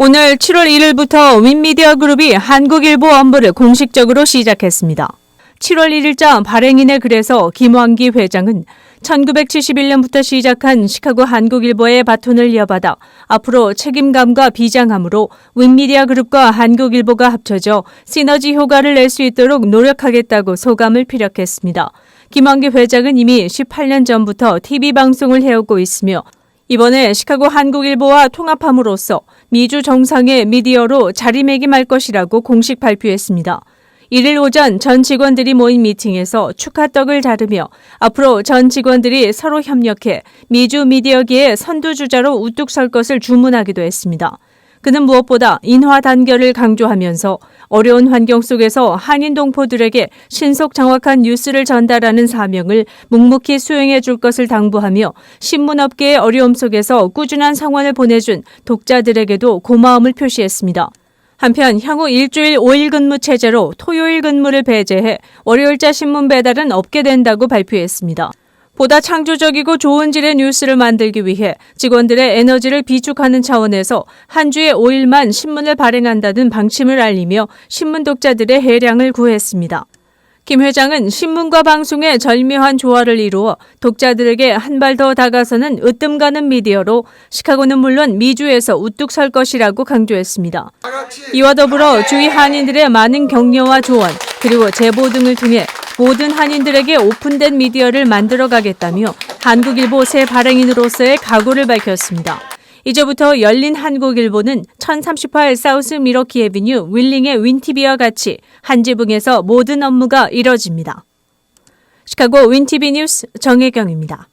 오늘 7월 1일부터 윈미디어 그룹이 한국일보 업무를 공식적으로 시작했습니다. 7월 1일자 발행인의 글에서 김환기 회장은 1971년부터 시작한 시카고 한국일보의 바톤을 이어받아 앞으로 책임감과 비장함으로 윈미디어 그룹과 한국일보가 합쳐져 시너지 효과를 낼 수 있도록 노력하겠다고 소감을 피력했습니다. 김환기 회장은 이미 18년 전부터 TV 방송을 해오고 있으며 이번에 시카고 한국일보와 통합함으로써 미주 정상의 미디어로 자리매김할 것이라고 공식 발표했습니다. 1일 오전 전 직원들이 모인 미팅에서 축하떡을 자르며 앞으로 전 직원들이 서로 협력해 미주 미디어계의 선두주자로 우뚝 설 것을 주문하기도 했습니다. 그는 무엇보다 인화 단결을 강조하면서 어려운 환경 속에서 한인 동포들에게 신속 정확한 뉴스를 전달하는 사명을 묵묵히 수행해 줄 것을 당부하며 신문업계의 어려움 속에서 꾸준한 성원을 보내준 독자들에게도 고마움을 표시했습니다. 한편 향후 일주일 5일 근무 체제로 토요일 근무를 배제해 월요일자 신문 배달은 없게 된다고 발표했습니다. 보다 창조적이고 좋은 질의 뉴스를 만들기 위해 직원들의 에너지를 비축하는 차원에서 한 주에 5일만 신문을 발행한다는 방침을 알리며 신문 독자들의 해량을 구했습니다. 김 회장은 신문과 방송의 절묘한 조화를 이루어 독자들에게 한 발 더 다가서는 으뜸 가는 미디어로 시카고는 물론 미주에서 우뚝 설 것이라고 강조했습니다. 이와 더불어 주위 한인들의 많은 격려와 조언 그리고 제보 등을 통해 모든 한인들에게 오픈된 미디어를 만들어가겠다며 한국일보 새 발행인으로서의 각오를 밝혔습니다. 이제부터 열린 한국일보는 1038 사우스 미러키 애비뉴 윌링의 윈티비와 같이 한 지붕에서 모든 업무가 이뤄집니다. 시카고 윈티비 뉴스 정혜경입니다.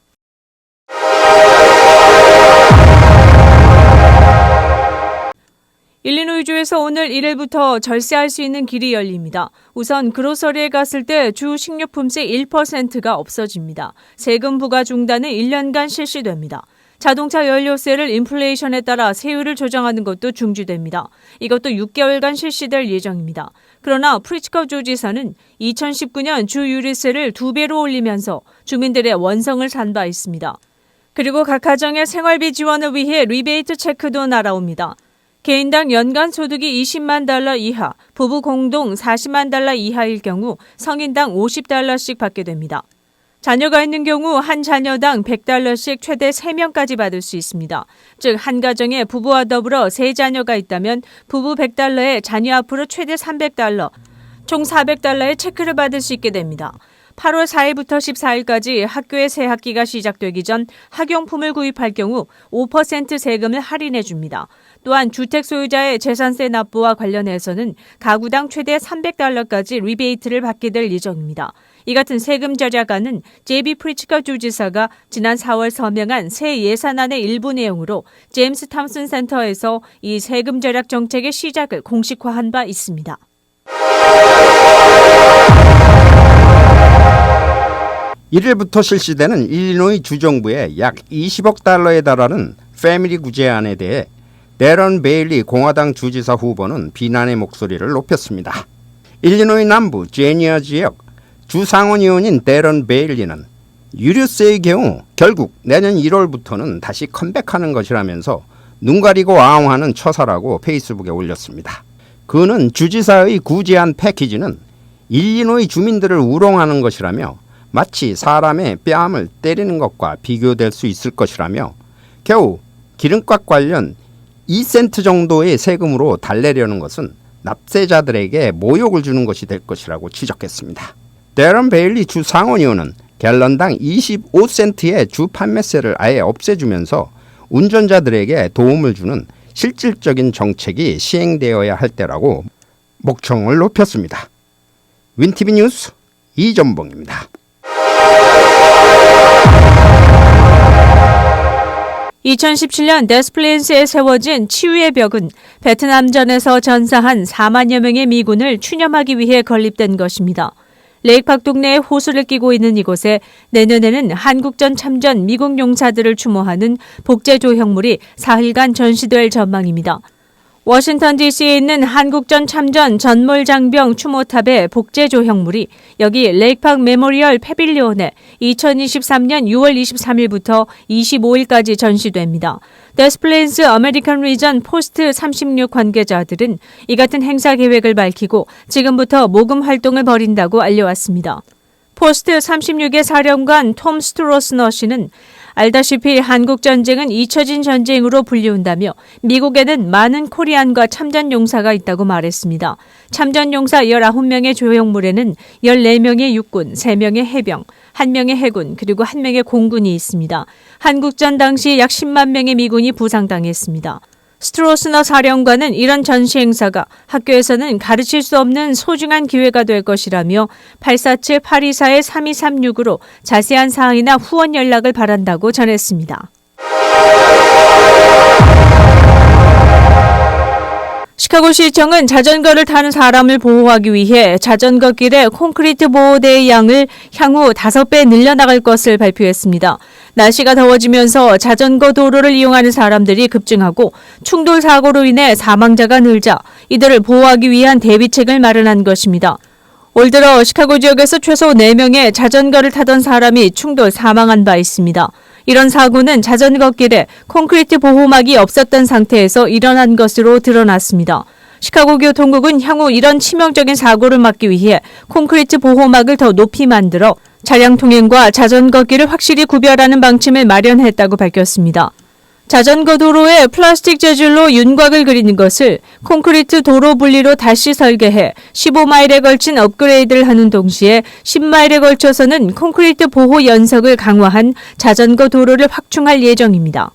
일리노이주에서 오늘 1일부터 절세할 수 있는 길이 열립니다. 우선 그로서리에 갔을 때 주 식료품세 1%가 없어집니다. 세금 부과 중단은 1년간 실시됩니다. 자동차 연료세를 인플레이션에 따라 세율을 조정하는 것도 중지됩니다. 이것도 6개월간 실시될 예정입니다. 그러나 프리츠커 주지사는 2019년 주 유류세를 2배로 올리면서 주민들의 원성을 산 바 있습니다. 그리고 각 가정의 생활비 지원을 위해 리베이트 체크도 날아옵니다. 개인당 연간 소득이 20만 달러 이하, 부부 공동 40만 달러 이하일 경우 성인당 50달러씩 받게 됩니다. 자녀가 있는 경우 한 자녀당 100달러씩 최대 3명까지 받을 수 있습니다. 즉 한 가정에 부부와 더불어 3자녀가 있다면 부부 100달러에 자녀 앞으로 최대 300달러, 총 400달러의 체크를 받을 수 있게 됩니다. 8월 4일부터 14일까지 학교의 새 학기가 시작되기 전 학용품을 구입할 경우 5% 세금을 할인해 줍니다. 또한 주택 소유자의 재산세 납부와 관련해서는 가구당 최대 300달러까지 리베이트를 받게 될 예정입니다. 이 같은 세금 절약안은 제비 프리츠커 주지사가 지난 4월 서명한 새 예산안의 일부 내용으로 제임스 탐슨 센터에서 이 세금 절약 정책의 시작을 공식화한 바 있습니다. (1일부터) 실시되는 일리노이 주정부의 약 20억 달러에 달하는 패밀리 구제안에 대해 데런 베일리 공화당 주지사 후보는 비난의 목소리를 높였습니다. 일리노이 남부 제니아 지역 주상원의원인 데런 베일리는 유류세의 경우 결국 내년 1월부터는 다시 컴백하는 것이라면서 눈 가리고 아웅하는 처사라고 페이스북에 올렸습니다. 그는 주지사의 구제안 패키지는 일리노이 주민들을 우롱하는 것이라며 마치 사람의 뺨을 때리는 것과 비교될 수 있을 것이라며 겨우 기름값 관련 2센트 정도의 세금으로 달래려는 것은 납세자들에게 모욕을 주는 것이 될 것이라고 지적했습니다. 데런 베일리 주 상원의원은 갤런당 25센트의 주 판매세를 아예 없애주면서 운전자들에게 도움을 주는 실질적인 정책이 시행되어야 할 때라고 목청을 높였습니다. 윈티비 뉴스 이전봉입니다. 2017년 데스플레인스에 세워진 치유의 벽은 베트남전에서 전사한 4만여 명의 미군을 추념하기 위해 건립된 것입니다. 레이크팍 동네에 호수를 끼고 있는 이곳에 내년에는 한국전 참전 미국 용사들을 추모하는 복제 조형물이 4일간 전시될 전망입니다. 워싱턴 DC에 있는 한국전 참전 전몰장병 추모탑의 복제 조형물이 여기 레이크파크 메모리얼 패빌리온에 2023년 6월 23일부터 25일까지 전시됩니다. 데스플레인스 아메리칸 리전 포스트 36 관계자들은 이 같은 행사 계획을 밝히고 지금부터 모금 활동을 벌인다고 알려왔습니다. 포스트 36의 사령관 톰 스트로스너 씨는 알다시피 한국전쟁은 잊혀진 전쟁으로 불리운다며 미국에는 많은 코리안과 참전용사가 있다고 말했습니다. 참전용사 19명의 조형물에는 14명의 육군, 3명의 해병, 1명의 해군, 그리고 1명의 공군이 있습니다. 한국전 당시 약 10만 명의 미군이 부상당했습니다. 스트로스너 사령관은 이런 전시 행사가 학교에서는 가르칠 수 없는 소중한 기회가 될 것이라며 847-824-3236으로 자세한 사항이나 후원 연락을 바란다고 전했습니다. 시카고시청은 자전거를 타는 사람을 보호하기 위해 자전거 길의 콘크리트 보호대의 양을 향후 5배 늘려나갈 것을 발표했습니다. 날씨가 더워지면서 자전거 도로를 이용하는 사람들이 급증하고 충돌 사고로 인해 사망자가 늘자 이들을 보호하기 위한 대비책을 마련한 것입니다. 올 들어 시카고 지역에서 최소 4명의 자전거를 타던 사람이 충돌 사망한 바 있습니다. 이런 사고는 자전거 길에 콘크리트 보호막이 없었던 상태에서 일어난 것으로 드러났습니다. 시카고 교통국은 향후 이런 치명적인 사고를 막기 위해 콘크리트 보호막을 더 높이 만들어 차량 통행과 자전거 길을 확실히 구별하는 방침을 마련했다고 밝혔습니다. 자전거 도로에 플라스틱 재질로 윤곽을 그리는 것을 콘크리트 도로 분리로 다시 설계해 15마일에 걸친 업그레이드를 하는 동시에 10마일에 걸쳐서는 콘크리트 보호 연석을 강화한 자전거 도로를 확충할 예정입니다.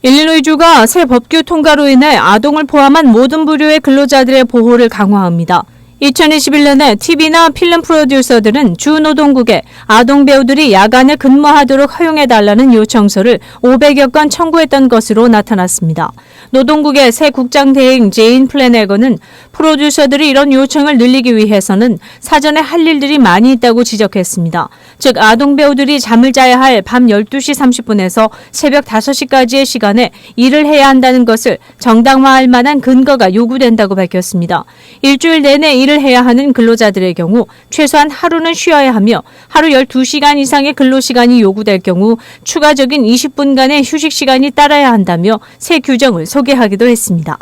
일리노이주가 새 법규 통과로 인해 아동을 포함한 모든 부류의 근로자들의 보호를 강화합니다. 2021년에 TV나 필름 프로듀서들은 주 노동국에 아동 배우들이 야간에 근무하도록 허용해달라는 요청서를 500여 건 청구했던 것으로 나타났습니다. 노동국의 새 국장 대행 제인 플래내건은 프로듀서들이 이런 요청을 늘리기 위해서는 사전에 할 일들이 많이 있다고 지적했습니다. 즉 아동 배우들이 잠을 자야 할 밤 12시 30분에서 새벽 5시까지의 시간에 일을 해야 한다는 것을 정당화할 만한 근거가 요구된다고 밝혔습니다. 일주일 내내 일을 해야 하는 근로자들의 경우 최소한 하루는 쉬어야 하며 하루 12시간 이상의 근로시간이 요구될 경우 추가적인 20분간의 휴식시간이 따라야 한다며 새 규정을 소개하기도 했습니다.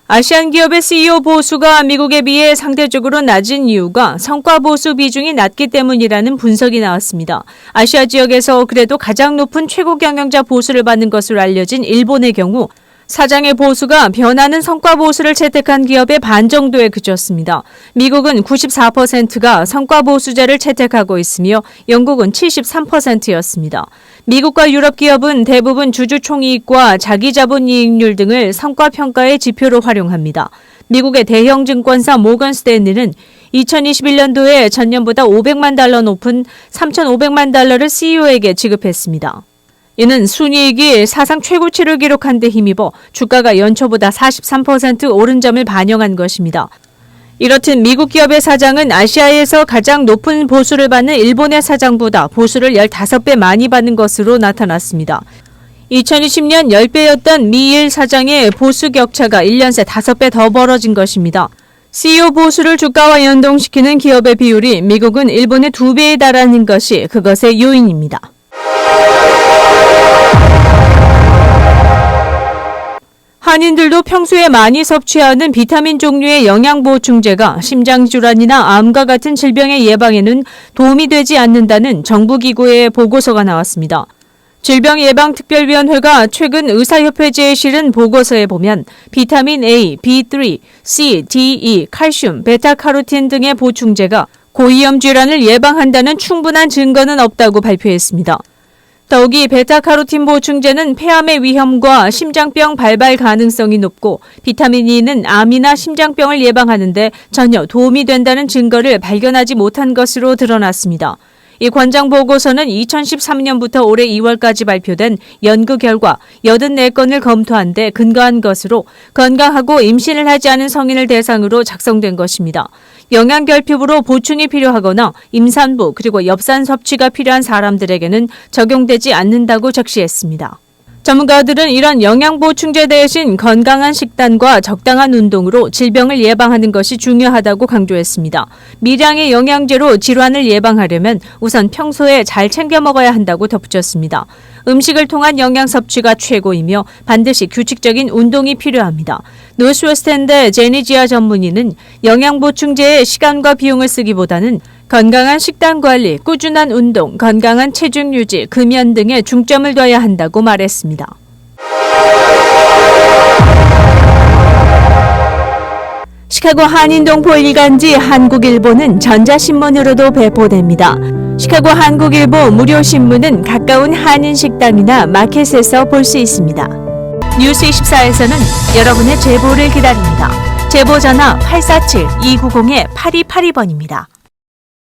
아시안 기업의 CEO 보수가 미국에 비해 상대적으로 낮은 이유가 성과 보수 비중이 낮기 때문이라는 분석이 나왔습니다. 아시아 지역에서 그래도 가장 높은 최고 경영자 보수를 받는 것으로 알려진 일본의 경우 사장의 보수가 변하는 성과 보수를 채택한 기업의 반 정도에 그쳤습니다. 미국은 94%가 성과 보수제를 채택하고 있으며 영국은 73%였습니다. 미국과 유럽 기업은 대부분 주주총이익과 자기자본이익률 등을 성과평가의 지표로 활용합니다. 미국의 대형 증권사 모건 스탠리는 2021년도에 전년보다 500만 달러 높은 3,500만 달러를 CEO에게 지급했습니다. 이는 순이익이 사상 최고치를 기록한 데 힘입어 주가가 연초보다 43% 오른 점을 반영한 것입니다. 이렇듯 미국 기업의 사장은 아시아에서 가장 높은 보수를 받는 일본의 사장보다 보수를 15배 많이 받는 것으로 나타났습니다. 2020년 10배였던 미일 사장의 보수 격차가 1년 새 5배 더 벌어진 것입니다. CEO 보수를 주가와 연동시키는 기업의 비율이 미국은 일본의 2배에 달하는 것이 그것의 요인입니다. 한인들도 평소에 많이 섭취하는 비타민 종류의 영양보충제가 심장질환이나 암과 같은 질병의 예방에는 도움이 되지 않는다는 정부기구의 보고서가 나왔습니다. 질병예방특별위원회가 최근 의사협회지에 실은 보고서에 보면 비타민 A, B3, C, D, E, 칼슘, 베타카로틴 등의 보충제가 고위험 질환을 예방한다는 충분한 증거는 없다고 발표했습니다. 더욱이 베타카로틴 보충제는 폐암의 위험과 심장병 발발 가능성이 높고 비타민 E는 암이나 심장병을 예방하는 데 전혀 도움이 된다는 증거를 발견하지 못한 것으로 드러났습니다. 이 권장 보고서는 2013년부터 올해 2월까지 발표된 연구 결과 84건을 검토한 데 근거한 것으로 건강하고 임신을 하지 않은 성인을 대상으로 작성된 것입니다. 영양결핍으로 보충이 필요하거나 임산부 그리고 엽산 섭취가 필요한 사람들에게는 적용되지 않는다고 적시했습니다. 전문가들은 이런 영양보충제 대신 건강한 식단과 적당한 운동으로 질병을 예방하는 것이 중요하다고 강조했습니다. 미량의 영양제로 질환을 예방하려면 우선 평소에 잘 챙겨 먹어야 한다고 덧붙였습니다. 음식을 통한 영양 섭취가 최고이며 반드시 규칙적인 운동이 필요합니다. 노스웨스트랜드 제니지아 전문의는 영양보충제에 시간과 비용을 쓰기보다는 건강한 식단 관리, 꾸준한 운동, 건강한 체중 유지, 금연 등에 중점을 둬야 한다고 말했습니다. 시카고 한인동포 일간지 한국일보는 전자신문으로도 배포됩니다. 시카고 한국일보 무료신문은 가까운 한인식당이나 마켓에서 볼 수 있습니다. 뉴스24에서는 여러분의 제보를 기다립니다. 제보 전화 847-290-8282번입니다.